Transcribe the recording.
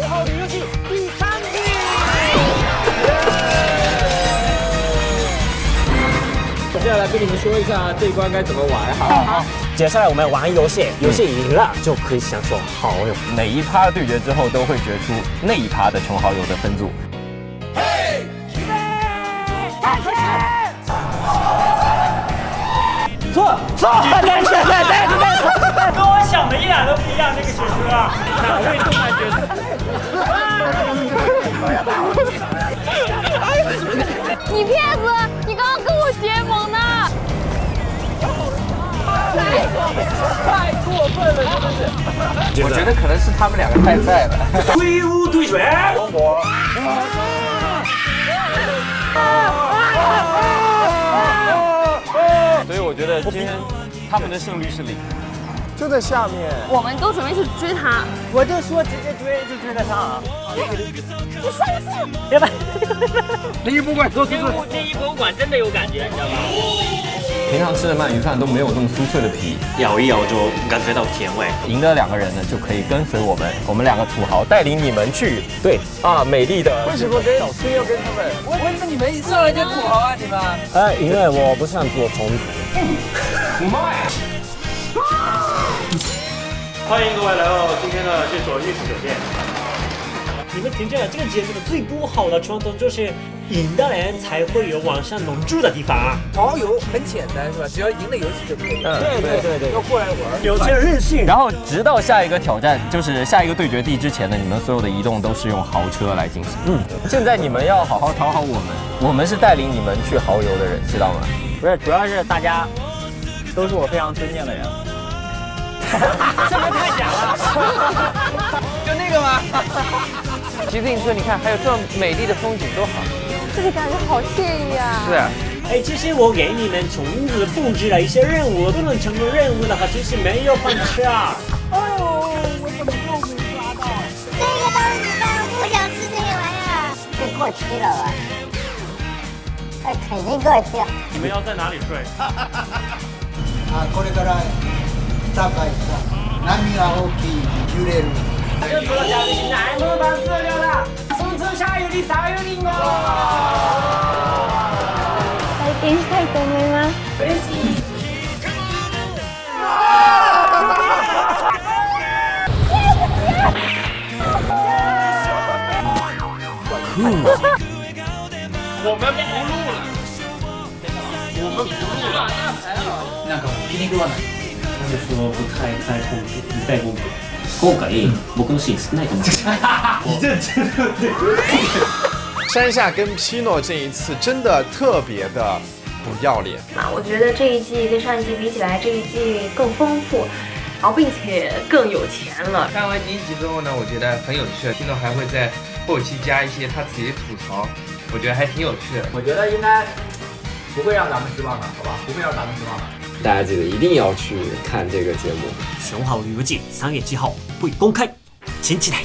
豪旅游记》第3季。我现在来跟你们说一下这一关该怎么玩。好，接下来我们玩游戏，游戏赢了就可以享受好友。每一趴对决之后都会决出那一趴的穷好友的分组。嘿，预备，开始！错，对，跟我想的一点都不一样。这个选手啊，哪位动漫角色？你骗子！你刚刚跟我结盟呢！太过分了，真的是！我觉得可能是他们两个太在了。队伍对决，中国。所以我觉得今天他们的胜率是0。就在下面。我们都准备去追他。我就说直接追就追得上啊！你上次别吧，第一博物馆，走。第一博物馆真的有感觉，你知道吧？平常吃的鳗鱼饭都没有这么酥脆的皮，咬一咬就感觉到甜味。赢的2个人呢就可以跟随我们2个土豪带领你们去美丽的。为什么非要跟他们？为什么你们一上来就土豪啊？你们？因为我不想做虫子。欢迎各位来到今天的这所日式酒店。你们听着，这个节目的最不好的传统就是赢的人才会有晚上龙住的地方。好友很简单是吧？只要赢了游戏就可以。对，要过来玩。有些任性。然后直到下一个挑战，就是下一个对决地之前呢，你们所有的移动都是用豪车来进行。现在你们要好好讨好我们是带领你们去豪游的人，知道吗？不是，主要是大家都是我非常尊敬的人。这个太假了。就那个吗？骑自行车，你看还有这么美丽的风景，多好。这里感觉好惬意啊！是啊。其实我给你们虫子布置了一些任务，不能成功任务的话，就是没有饭吃啊。我怎么又被抓到？这个都是你们，我不想吃这个玩意儿。这过期了吧？肯定过期了。你们要在哪里睡？これから高いさ、波が大きい揺れる。这次的奖励是乃木坂46的松村下由里さゆりんご。体験したいと思います。嬉しい。我们不录了。なんか気に食わない。就是说不太开公平，不太公平。今回僕のシーン少ないと思う。你认真的对。山下跟 Pino 这一次真的特别的不要脸。我觉得这一季跟上一季比起来，这一季更丰富，然后并且更有钱了。看完第1集之后呢，我觉得很有趣。Pino 还会在后期加一些他自己的吐槽，我觉得还挺有趣的。我觉得应该不会让咱们失望的，好吧？不会让咱们失望的。大家记得一定要去看这个节目。《熊好旅游记》3月7号会公开，请期待。